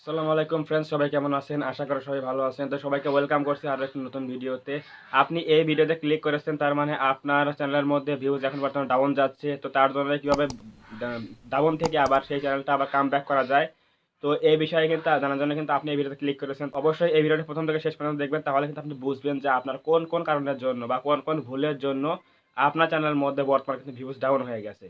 আসসালামু আলাইকুম ফ্রেন্ডস, সবাই কেমন আছেন? আশা করি সবাই ভালো আছেন। তো সবাইকে ওয়েলকাম করছি আরো একটি নতুন ভিডিওতে। আপনি এই ভিডিওতে ক্লিক করেছেন, তার মানে আপনার চ্যানেলের মধ্যে ভিউজ এখন বর্তমানে ডাউন যাচ্ছে। তো তার জন্য কিভাবে ডা ডাউন থেকে আবার সেই চ্যানেলটা আবার কামব্যাক করা যায়। তো এই বিষয়ে কিন্তু জানার জন্য কিন্তু আপনি এই ভিডিওতে ক্লিক করেছেন। অবশ্যই এই ভিডিওটি প্রথম থেকে শেষ পর্যন্ত দেখবেন, তাহলে কিন্তু আপনি বুঝবেন যে আপনার কোন, কোন কারণের জন্য বা কোন, কোন ভুলের জন্য আপনার চ্যানেলের মধ্যে বর্তমানে কিন্তু ভিউজ ডাউন হয়ে গেছে।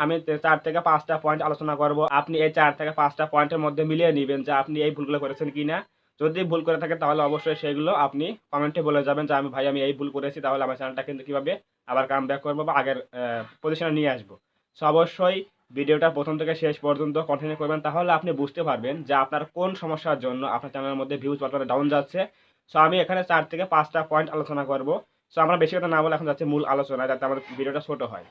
আমি ৪ থেকে ৫ টা পয়েন্ট আলোচনা করব। আপনি এই ৪ থেকে ৫ টা পয়েন্টের মধ্যে মিলিয়ে নিবেন যে আপনি এই ভুলগুলো করেছেন কিনা। যদি ভুল করে থাকেন তাহলে অবশ্যই সেগুলো আপনি কমেন্টে বলে যাবেন যে আমি এই ভুল করেছি, তাহলে আমার চ্যানেলটা কিন্তু কিভাবে আবার কামব্যাক করব বা আগের পজিশনে নিয়ে আসবো। সো অবশ্যই ভিডিওটা প্রথম থেকে শেষ পর্যন্ত কন্টিনিউ করবেন, তাহলে আপনি বুঝতে পারবেন যে আপনার কোন সমস্যার জন্য আপনার চ্যানেলের মধ্যে ভিউজ বর্তমানে ডাউন যাচ্ছে। সো আমি এখানে ৪ থেকে ৫ টা পয়েন্ট আলোচনা করব। সো আমরা বেশি কথা না বলে এখন যাচ্ছি মূল আলোচনায়, যাতে আমাদের ভিডিওটা ছোট হয়।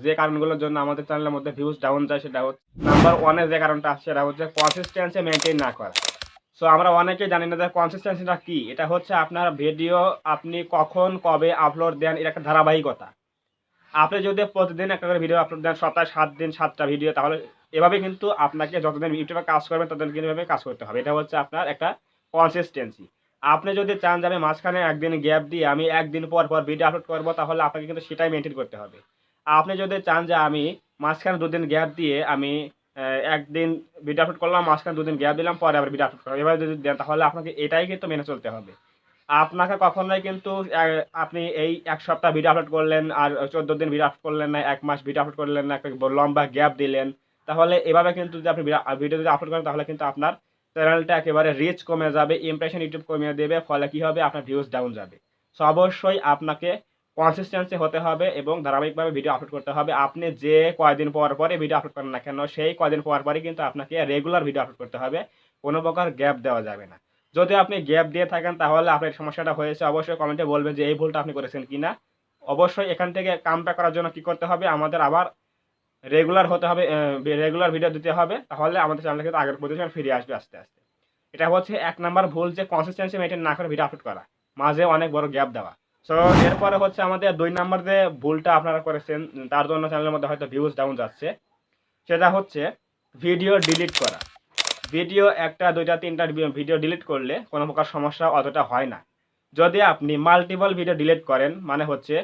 যে কারণগুলোর জন্য আমাদের চ্যানেলের মধ্যে ভিউজ ডাউন যায় সেটা হচ্ছে নাম্বার 1 এ যে কারণটা আছে সেটা হচ্ছে কনসিস্টেন্সি মেইনটেইন না করা। সো আমরা অনেকেই জানি না যে কনসিস্টেন্সিটা কি? এটা হচ্ছে আপনার ভিডিও আপনি কখন কবে আপলোড দেন, এর একটা ধারাবাহিকতা। আপনি যদি প্রতিদিন একটা করে ভিডিও আপলোড দেন, সপ্তাহে ৭ দিন ৭ টা ভিডিও, তাহলে এভাবে কিন্তু আপনাকে যতদিন ইউটিউবে কাজ করবেন ততদিন কিন্তু এভাবে কাজ করতে হবে। এটা হচ্ছে আপনার একটা কনসিস্টেন্সি। আপনি যদি চান যে আমি মাঝখানে একদিন গ্যাপ দিয়ে আমি একদিন পর, পর ভিডিও আপলোড করব, তাহলে আপনাকে কিন্তু সেটাই মেইনটেইন করতে হবে। আপনি যদি চান যে আমি মাঝখানে ২ দিন গ্যাপ দিয়ে আমি একদিন ভিডিও আপলোড করলাম, মাঝখানে ২ দিন গ্যাপ দিলাম, পরে আবার ভিডিও আপলোড করলাম। এভাবে যদি দেন তাহলে আপনাকে এটাই কিন্তু মেনে চলতে হবে। আপনাকে কখনোই কিন্তু আপনি এই ১ সপ্তাহ ভিডিও আপলোড করলেন আর ১৪ দিন ভিডিও আপলোড করলেন না, ১ মাস ভিডিও আপলোড করলেন না, একটা লম্বা গ্যাপ দিলেন। তাহলে এভাবে কিন্তু যদি আপনি ভিডিও যদি আপলোড করেন, তাহলে কিন্তু আপনার চ্যানেলটা একেবারে রিচ কমে যাবে, ইমপ্রেশন ইউটিউব কমিয়ে দেবে। ফলে কি হবে? আপনার ভিউজ ডাউন যাবে। সো অবশ্যই আপনাকে কনসিস্টেন্সি হতে হবে এবং ধারাবাহিকভাবে ভিডিও আপলোড করতে হবে। আপনি যে কয়দিন পর, পরই ভিডিও আপলোড করেন না কেন, সেই কয়দিন পর, পরই কিন্তু আপনাকে রেগুলার ভিডিও আপলোড করতে হবে। কোনো প্রকার গ্যাপ দেওয়া যাবে না। যদি আপনি গ্যাপ দিয়ে থাকেন তাহলে আপনার সমস্যাটা হয়েছে, অবশ্যই কমেন্টে বলবেন যে এই ভুলটা আপনি করেছেন কিনা। অবশ্যই এখান থেকে কামব্যাক করার জন্য কি করতে হবে? আমাদের আবার রেগুলার হতে হবে, রেগুলার ভিডিও দিতে হবে। তাহলে আমাদের চ্যানেলটা কিন্তু আগের পজিশনে ফিরে আসবে আস্তে, আস্তে। এটা হচ্ছে ১ নাম্বার ভুল, যে কনসিস্টেন্সি মেইনটেইন না করে ভিডিও আপলোড করা। মাঝে অনেক বড় গ্যাপ দেওয়া। সো এরপরে হচ্ছে আমাদের ২ নাম্বার যে ভুলটা আপনারা করেছেন, তার জন্য চ্যানেলের মধ্যে হয়তো ভিউজ ডাউন যাচ্ছে। সেটা হচ্ছে ভিডিও ডিলিট করা। ভিডিও ১ টা ২ টা ৩ টা ভিডিও ডিলিট করলে কোনো প্রকার সমস্যা অতটা হয় না। যদি আপনি মাল্টিপল ভিডিও ডিলিট করেন, মানে হচ্ছে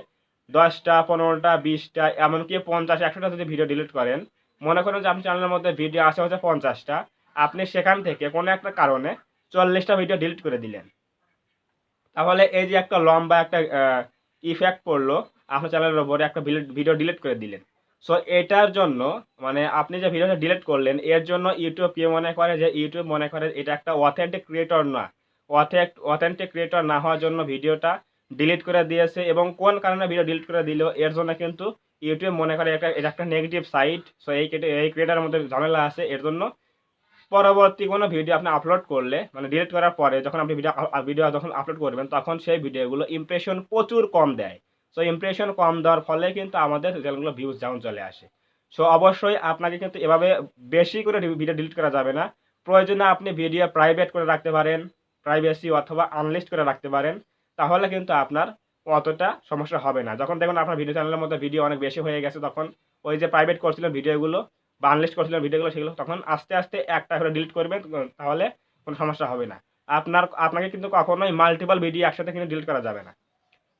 ১০ টা ১৫ টা ২০ টা এমনকি ৫০ ১০০ টা যদি ভিডিও ডিলিট করেন, মনে করেন যে আপনার চ্যানেলের মধ্যে ভিডিও আছে হচ্ছে ৫০ টা, আপনি সেখান থেকে কোনো একটা কারণে ৪০ টা ভিডিও ডিলিট করে দিলেন। তাহলে এই যে একটা লম্বা একটা ইফেক্ট পড়লো আপনার চ্যানেলের উপরে, একটা ভিডিও ডিলিট করে দিলেন। সো এটার জন্য, মানে আপনি যে ভিডিওটা ডিলিট করলেন, এর জন্য ইউটিউব কি মনে করে, যে ইউটিউব মনে করে এটা একটা অথেন্টিক ক্রিয়েটর না। অথেন্টিক ক্রিয়েটর না হওয়ার জন্য ভিডিওটা ডিলিট করে দিয়েছে, এবং কোন কারণে ভিডিও ডিলিট করে দিল এর জন্য কিন্তু ইউটিউব মনে করে এটা একটা নেগেটিভ সাইড। সো এই ক্রিয়েটরের মধ্যে ঝামেলা আছে। এর জন্য পরবর্তী কোনো ভিডিও আপনি আপলোড করলে, মানে ডিলিট করার পরে যখন আপনি ভিডিও যখন আপলোড করবেন, তখন সেই ভিডিওগুলো ইমপ্রেশন প্রচুর কম দেয়। সো ইমপ্রেশন কম দেওয়ার ফলে কিন্তু আমাদের চ্যানেলগুলো ভিউজ ডাউন চলে আসে। সো অবশ্যই আপনাকে কিন্তু এভাবে বেশি করে ভিডিও ডিলিট করা যাবে না। প্রয়োজনে আপনি ভিডিও প্রাইভেট করে রাখতে পারেন, প্রাইভেসি অথবা আনলিস্ট করে রাখতে পারেন। তাহলে কিন্তু আপনার অতটা সমস্যা হবে না। যখন দেখবেন আপনার ভিডিও চ্যানেলের মধ্যে ভিডিও অনেক বেশি হয়ে গেছে, তখন ওই যে প্রাইভেট করছিলেন ভিডিওগুলো বা আনলিস্ট করছিলেন ভিডিওগুলো, সেগুলো তখন আস্তে, আস্তে একটা করে ডিলিট করবেন। তাহলে কোনো সমস্যা হবে না। আপনাকে কিন্তু কখনোই মাল্টিপল ভিডিও একসাথে কিন্তু ডিলিট করা যাবে না।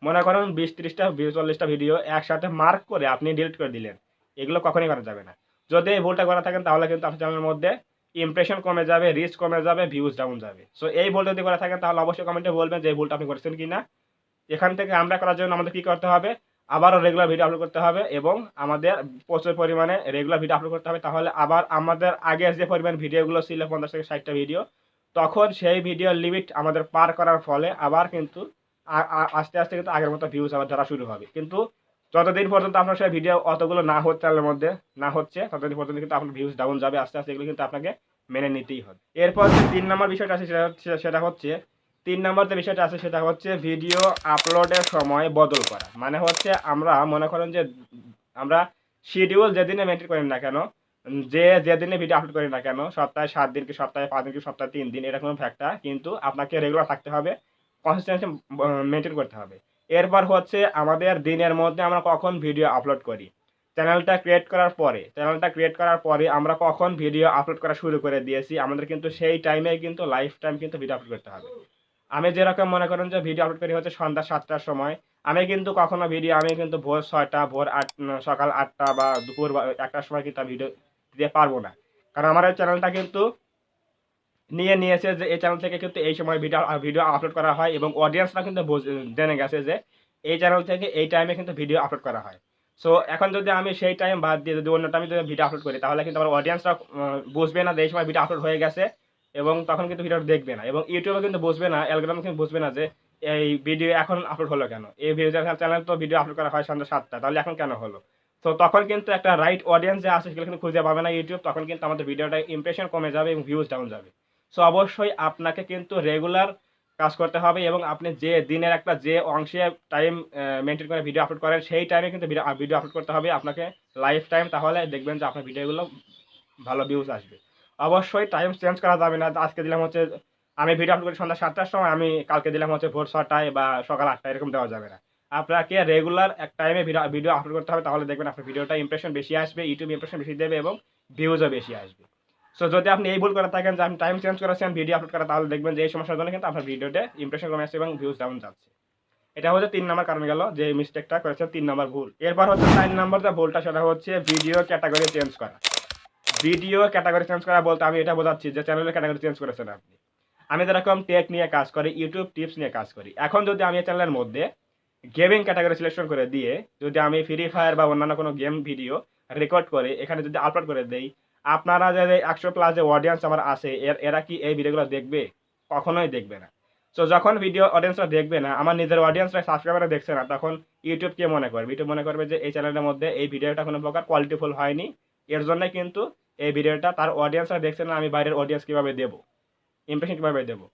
মনে করেন ২০-৩০ টা ৪০ টা ভিডিও একসাথে মার্ক করে আপনি ডিলিট করে দিলেন। এগুলো কখনোই করা যাবে না। যদি এই ভুলটা করে থাকেন, তাহলে কিন্তু আপনার চ্যানেলের মধ্যে ইমপ্রেশন কমে যাবে, রিচ কমে যাবে, ভিউজ ডাউন যাবে। সো এই ভুলটা যদি করে থাকেন, তাহলে অবশ্যই কমেন্টে বলবেন যে এই ভুলটা আপনি করেছেন কিনা। এখান থেকে আমরা করার জন্য আমাদের কি করতে হবে? আবারও রেগুলার ভিডিও আপলোড করতে হবে এবং আমাদের প্রচুর পরিমাণে রেগুলার ভিডিও আপলোড করতে হবে। তাহলে আবার আমাদের আগের যে পরিমাণ ভিডিওগুলো ছিল ৫০ থেকে ৬০ টা ভিডিও, তখন সেই ভিডিওর লিমিট আমাদের পার করার ফলে আবার কিন্তু আস্তে, আস্তে কিন্তু আগের মতো ভিউজ আবার ধরা শুরু হবে। কিন্তু যতদিন পর্যন্ত আপনার সেই ভিডিও অতগুলো না হচ্ছে, চ্যানেলের মধ্যে না হচ্ছে, ততদিন পর্যন্ত কিন্তু আপনার ভিউজ ডাউন যাবে আস্তে, আস্তে। এগুলো কিন্তু আপনাকে মেনে নিতেই হবে। এরপর যে ৩ নাম্বার বিষয়টা আছে সেটা হচ্ছে ৩ নাম্বার যে বিষয়টা আছে সেটা হচ্ছে ভিডিও আপলোডের সময় বদল করা। মানে হচ্ছে আমরা মনে করেন যে আমরা শিডিউল যেদিনে মেইনটেইন করি না কেন, যেদিনে ভিডিও আপলোড করি না কেন, সপ্তাহে ৭ দিন কি সপ্তাহে ৫ দিন কি সপ্তাহে ৩ দিন, এটা কোনো ফ্যাক্ট না। কিন্তু আপনাকে রেগুলার থাকতে হবে, কনসিস্টেন্সি মেইনটেইন করতে হবে। এরপর হচ্ছে আমাদের দিনের মধ্যে আমরা কখন ভিডিও আপলোড করি। চ্যানেলটা ক্রিয়েট করার পরে আমরা কখন ভিডিও আপলোড করা শুরু করে দিয়েছি, আমাদের কিন্তু সেই টাইমে কিন্তু লাইফ টাইম কিন্তু ভিডিও আপলোড করতে হবে। আমি যেরকম মনে করেন যে ভিডিও আপলোড করি হচ্ছে সন্ধ্যা ৭টার সময়, আমি কিন্তু ভোর ৬টা, সকাল ৮টা বা দুপুর ১টার সময় কিন্তু আমি ভিডিও দিতে পারবো না। কারণ আমার এই চ্যানেলটা কিন্তু নিয়েছে যে এই চ্যানেল থেকে কিন্তু এই সময় ভিডিও আপলোড করা হয়, এবং অডিয়েন্সরা কিন্তু জেনে গেছে যে এই চ্যানেল থেকে এই টাইমে কিন্তু ভিডিও আপলোড করা হয়। সো এখন যদি আমি সেই টাইম বাদ দিয়ে যদি অন্য টাইমে যদি ভিডিও আপলোড করি, তাহলে কিন্তু আমার অডিয়েন্সরা বুঝবে না যে এই সময় ভিডিও আপলোড হয়ে গেছে, এবং তখন কিন্তু ভিডিওটা দেখবে না, এবং ইউটিউবে কিন্তু বুঝবে না, অ্যালগরিদম কিন্তু বুঝবে না যে এই ভিডিও এখন আপলোড হলো কেন, এই ভিডিও চ্যানেল তো ভিডিও আপলোড করা হয় সন্ধ্যা ৭টা, তাহলে এখন কেন হলো। তো তখন কিন্তু একটা রাইট অডিয়েন্স যে আছে সেগুলো কিন্তু খুঁজে পাবে না ইউটিউব, তখন কিন্তু আমাদের ভিডিওটা ইমপ্রেশন কমে যাবে এবং ভিউজ ডাউন যাবে। সো অবশ্যই আপনাকে কিন্তু রেগুলার কাজ করতে হবে, এবং আপনি যে দিনের একটা যে অংশে টাইম মেনটেন করে ভিডিও আপলোড করেন সেই টাইমে কিন্তু ভিডিও আপলোড করতে হবে আপনাকে লাইফ টাইম, তাহলে দেখবেন যে আপনার ভিডিওগুলো ভালো ভিউজ আসবে। অবশ্যই টাইম চেঞ্জ করা যাবে না, আজকে দিলাম হচ্ছে আমি ভিডিও আপলোড করি সন্ধ্যা ৭টার সময়, আমি কালকে দিলাম হচ্ছে ভোর ৬টায় বা সকাল ৮টায়, এরকম দেওয়া যাবে না। আপনাকে রেগুলার এক টাইমে ভিডিও আপলোড করতে হবে, তাহলে দেখবেন আপনার ভিডিওটা ইমপ্রেশন বেশি আসবে, ইউটিউব ইমপ্রেশন বেশি দেবে এবং ভিউজও বেশি আসবে। সো যদি আপনি এই ভুল করে থাকেন যে আপনি টাইম চেঞ্জ করেছেন ভিডিও আপলোড করা, তাহলে দেখবেন যে এই সমস্যার জন্য কিন্তু আপনার ভিডিওতে ইমপ্রেশন কমে আসছে এবং ভিউজ ডাউন যাচ্ছে। এটা হচ্ছে ৩ নাম্বার কারণ গেল যে মিস্টেকটা করেছেন, ৩ নাম্বার ভুল। এরপর হচ্ছে ৪ নাম্বার যে ভুলটা, সেটা হচ্ছে ভিডিও ক্যাটাগরি চেঞ্জ করা। ভিডিও ক্যাটাগরি চেঞ্জ করা বলতে আমি এটা বোঝাচ্ছি যে চ্যানেলের ক্যাটাগরি চেঞ্জ করেছেন আপনি। আমি যেরকম টেক নিয়ে কাজ করি, ইউটিউব টিপস নিয়ে কাজ করি, এখন যদি আমি এই চ্যানেলের মধ্যে গেমিং ক্যাটাগরি সিলেকশন করে দিয়ে যদি আমি ফ্রি ফায়ার বা অন্যান্য কোনো গেম ভিডিও রেকর্ড করে এখানে যদি আপলোড করে দেই, আপনারা যে ১০০+ যে অডিয়েন্স আমার আছে, এরা কি এই ভিডিওগুলো দেখবে? কখনোই দেখবে না। সো যখন ভিডিও অডিয়েন্সরা দেখবে না, আমার নিজের অডিয়েন্সরা সাবস্ক্রাইবাররা দেখছে না, তখন ইউটিউব কি মনে করবে? ইউটিউব মনে করবে যে এই চ্যানেলের মধ্যে এই ভিডিওটা কোনো প্রকার কোয়ালিটিফুল হয়নি, এর জন্য কিন্তু এই ভিডিওটা তার অডিয়েন্সরা দেখছে না, আমি বাইরের অডিয়েন্স কিভাবে দেবো, ইমপ্রেশন কিভাবে দেবো।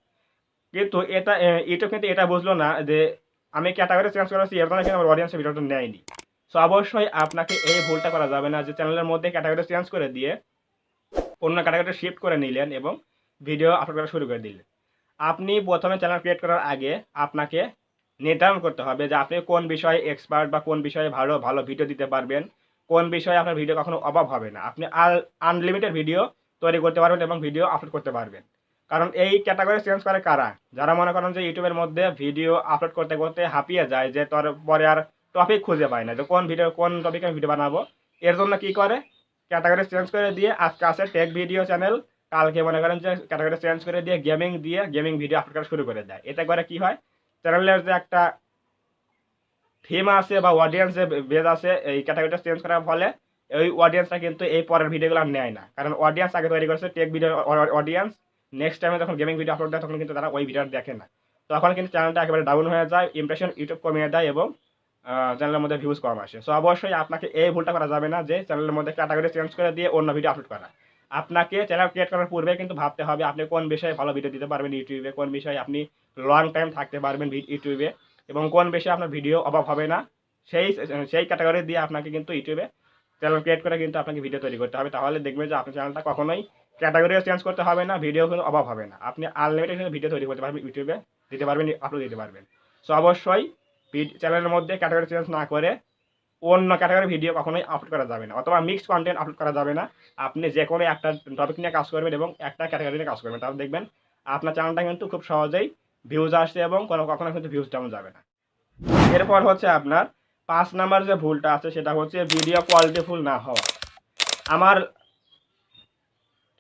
কিন্তু ইউটিউব কিন্তু এটা বুঝলো না যে আমি ক্যাটাগরি চেঞ্জ করেছি, এর জন্য কিন্তু আমার অডিয়েন্সের ভিডিওটা নেয়নি। সো অবশ্যই আপনাকে এই ভুলটা করা যাবে না যে চ্যানেলের মধ্যে ক্যাটাগরি চেঞ্জ করে দিয়ে অন্য ক্যাটাগরিতে শিফট করে নিলেন এবং ভিডিও আপলোড করা শুরু করে দিলেন। আপনি প্রথমে চ্যানেল ক্রিয়েট করার আগে আপনাকে নির্ধারণ করতে হবে যে আপনি কোন বিষয়ে এক্সপার্ট বা কোন বিষয়ে ভালো ভালো ভিডিও দিতে পারবেন, কোন বিষয়ে আপনার ভিডিও কখনো অভাব হবে না। আপনি আনলিমিটেড ভিডিও তৈরি করতে পারবেন এবং ভিডিও আপলোড করতে পারবেন। কারণ এই ক্যাটাগরি চেঞ্জ করে কারা? যারা মনে করেন যে ইউটিউবের মধ্যে ভিডিও আপলোড করতে করতে হাঁপিয়ে যায়, যে পরে আর টপিক খুঁজে পায় না যে কোন টপিকে আমি ভিডিও বানাবো। এর জন্য কি করে, ক্যাটাগরি চেঞ্জ করে দিয়ে আজকে আছে টেক ভিডিও চ্যানেল, কালকে মনে করেন যে ক্যাটাগরি চেঞ্জ করে দিয়ে গেমিং ভিডিও আপলোড করা শুরু করে দেয়। এতে করে কি হয়, চ্যানেলের যে একটা থিম আছে বা অডিয়েন্স যে বেজ আছে, এই ক্যাটাগরিটা চেঞ্জ করার ফলে ওই অডিয়েন্সটা কিন্তু এই পরের ভিডিওগুলো আর নেয় না। কারণ অডিয়েন্স আগে তৈরি করেছে টেক ভিডিও অডিয়েন্স, নেক্সট টাইমে যখন গেমিং ভিডিও আপলোড দেয় তখন কিন্তু তারা ওই ভিডিওটা দেখে না। তখন কিন্তু চ্যানেলটা একেবারে ডাউন হয়ে যায়, ইমপ্রেশন ইউটিউব কমিয়ে দেয় এবং চ্যানেলের মধ্যে ভিউজ কম আসে। সো অবশ্যই আপনাকে এই ভুলটা করা যাবে না যে চ্যানেলের মধ্যে ক্যাটাগরি চেঞ্জ করে দিয়ে অন্য ভিডিও আপলোড করা। আপনাকে চ্যানেল ক্রিয়েট করার পূর্বে কিন্তু ভাবতে হবে আপনি কোন বিষয়ে ভালো ভিডিও দিতে পারবেন ইউটিউবে, কোন বিষয়ে আপনি লং টাইম থাকতে পারবেন ইউটিউবে, এবং কোন বিষয়ে আপনার ভিডিও অভাব হবে না। সেই সেই ক্যাটাগরি দিয়ে আপনাকে কিন্তু ইউটিউবে চ্যানেল ক্রিয়েট করে কিন্তু আপনাকে ভিডিও তৈরি করতে হবে, তাহলে দেখবেন যে আপনার চ্যানেলটা কখনোই ক্যাটাগরিও চেঞ্জ করতে হবে না, ভিডিও কিন্তু অভাব হবে না, আপনি আনলিমিটেড কিন্তু ভিডিও তৈরি করতে পারবেন, ইউটিউবে দিতে পারবেন, আপলোড দিতে পারবেন। সো অবশ্যই চ্যানেলের মধ্যে ক্যাটাগরি চেঞ্জ না করে অন্য ক্যাটাগরির ভিডিও কখনোই আপলোড করা যাবে না, অথবা মিক্সড কন্টেন্ট আপলোড করা যাবে না। আপনি যে কোনো একটা টপিক নিয়ে কাজ করবেন এবং একটা ক্যাটাগরি নিয়ে কাজ করবেন, তাহলে দেখবেন আপনার চ্যানেলটা কিন্তু খুব সহজেই ভিউজ আসছে এবং কখনো কিন্তু ভিউজ ডাউন যাবে না। এরপর হচ্ছে আপনার ৫ নাম্বার যে ভুলটা আছে সেটা হচ্ছে ভিডিও কোয়ালিটিফুল না হওয়া। আমার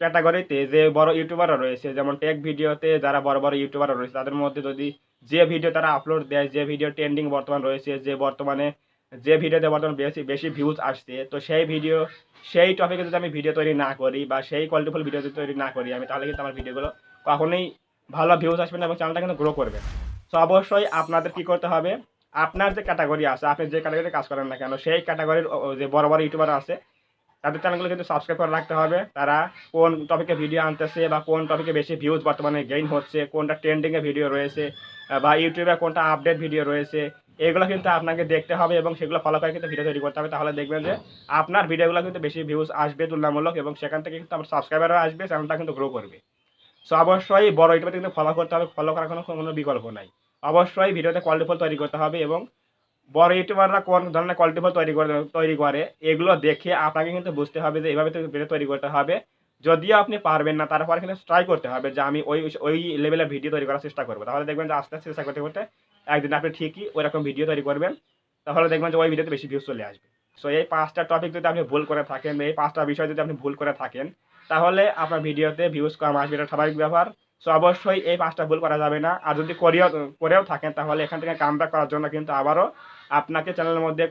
ক্যাটাগরিতে যে বড় ইউটিউবাররা রয়েছে, যেমন টেক ভিডিওতে যারা বড় বড় ইউটিউবাররা রয়েছে, তাদের মধ্যে যদি যে ভিডিও তারা আপলোড দেয়, যে ভিডিও ট্রেন্ডিং বর্তমান রয়েছে, যে ভিডিওতে বর্তমানে বেশি বেশি ভিউজ আসছে, তো সেই টপিকে যদি আমি ভিডিও তৈরি না করি বা সেই কোয়ালিটিফুল ভিডিও যদি তৈরি না করি আমি, তাহলে কিন্তু আমার ভিডিওগুলো কখনোই ভালো ভিউজ আসবে না এবং চ্যানেলটা কিন্তু গ্রো করবে না। সো অবশ্যই আপনাদের কি করতে হবে, আপনার যে ক্যাটাগরি আছে, আপনি যে ক্যাটাগরিতে কাজ করেন না কেন, সেই ক্যাটাগরির যে বড় বড় ইউটিউবার আছে তাদের চ্যানেলগুলো কিন্তু সাবস্ক্রাইব করে রাখতে হবে। তারা কোন টপিকে ভিডিও আনতেছে বা কোন টপিকে বেশি ভিউজ বর্তমানে গেইন হচ্ছে, কোনটা ট্রেন্ডিংয়ে ভিডিও রয়েছে বা ইউটিউবে কোনটা আপডেট ভিডিও রয়েছে, এগুলো কিন্তু আপনাকে দেখতে হবে এবং সেগুলো ফলো করে কিন্তু ভিডিও তৈরি করতে হবে, তাহলে দেখবেন যে আপনার ভিডিওগুলো কিন্তু বেশি ভিউজ আসবে তুলনামূলক, এবং সেখান থেকে কিন্তু আমার সাবস্ক্রাইবারও আসবে, চ্যানেলটা কিন্তু গ্রো করবে। সো অবশ্যই বড় ইউটিউবে কিন্তু ফলো করতে হবে, ফলো করার কোনো বিকল্প নাই। অবশ্যই ভিডিওতে কোয়ালিটিফুল তৈরি করতে হবে এবং বড় ইউটিউবাররা কোন ধরনের কোয়ালিটি তৈরি করে এগুলো দেখে আপনাকে কিন্তু বুঝতে হবে যে এভাবে ভিডিও তৈরি করতে হবে। যদিও আপনি পারবেন না তারপরে কিন্তু ট্রাই করতে হবে যে আমি ওই লেভেলের ভিডিও তৈরি করার চেষ্টা করব। তাহলে দেখবেন যে আস্তে আস্তে চেষ্টা করতে করতে একদিন আপনি ঠিকই ওইরকম ভিডিও তৈরি করবেন। তাহলে দেখবেন যে ওই ভিডিওতে বেশি ভিউজ চলে আসবে। সো এই 5টা টপিক যদি আপনি ভুল করে থাকেন, এই 5টা বিষয় যদি আপনি ভুল করে থাকেন, তাহলে আপনার ভিডিওতে ভিউজ কম আসবে, এটা স্বাভাবিক ব্যাপার। সো অবশ্যই এই 5টা ভুল করা যাবে না। আর যদি করেও থাকেন তাহলে এখান থেকে কামব্যাক করার জন্য কিন্তু আবারও আপনাকে চ্যানেলের মধ্যে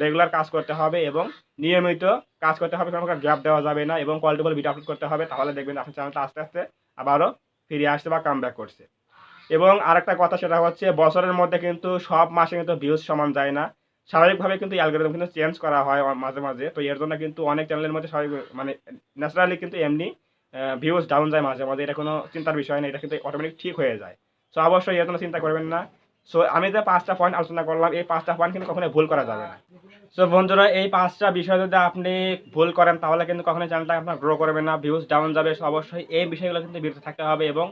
রেগুলার কাজ করতে হবে এবং নিয়মিত কাজ করতে হবে, কোনো গ্যাপ দেওয়া যাবে না এবং কোয়ালিটিফুল ভিডিও আপলোড করতে হবে। তাহলে দেখবেন আপনার চ্যানেলটা আস্তে আস্তে আবারও ফিরে আসছে বা কামব্যাক করছে। এবং আরেকটা কথা সেটা হচ্ছে বছরের মধ্যে কিন্তু সব মাসে কিন্তু ভিউজ সমান যায় না। স্বাভাবিকভাবে কিন্তু অ্যালগরিদম কিন্তু চেঞ্জ করা হয় মাঝে মাঝে। তো এর জন্য কিন্তু অনেক চ্যানেলের মধ্যে স্বাভাবিক মানে ন্যাচারালি কিন্তু এমনি ভিউজ ডাউন যায় মাঝে মাঝে। এটা কোনো চিন্তার বিষয় না, এটা কিন্তু অটোমেটিক ঠিক হয়ে যায়। সো অবশ্যই এর জন্য চিন্তা করবেন না। সো আমি যে 5টা পয়েন্ট আলোচনা করলাম এই 5টা পয়েন্ট কিন্তু কখনোই ভুল করা যাবে না। সো বন্ধুরা এই 5টা বিষয় যদি আপনি ভুল করেন তাহলে কিন্তু কখনোই চ্যানেলটা আপনার গ্রো করবে না, ভিউজ ডাউন যাবে। সো অবশ্যই এই বিষয়গুলো কিন্তু বিরত থাকতে হবে এবং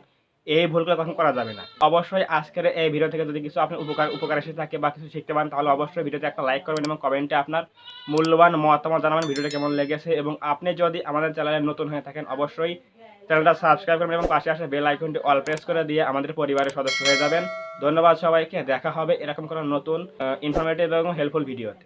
এই ভুলগুলো কখন করা যাবে না। অবশ্যই আজকের এই ভিডিও থেকে যদি কিছু আপনি উপকার এসে থাকে বা কিছু শিখতে পারেন তাহলে অবশ্যই ভিডিওতে একটা লাইক করবেন এবং কমেন্টে আপনার মূল্যবান মতামত জানাবেন ভিডিওটা কেমন লেগেছে। এবং আপনি যদি আমাদের চ্যানেলে নতুন হয়ে থাকেন অবশ্যই চ্যানেলটা সাবস্ক্রাইব করবেন এবং পাশে আসা বেল আইকনটি অল প্রেস করে দিয়ে আমাদের পরিবারের সদস্য হয়ে যাবেন। ধন্যবাদ সবাইকে, দেখা হবে এরকম কোনো নতুন ইনফরমেটিভ এবং হেল্পফুল ভিডিওতে।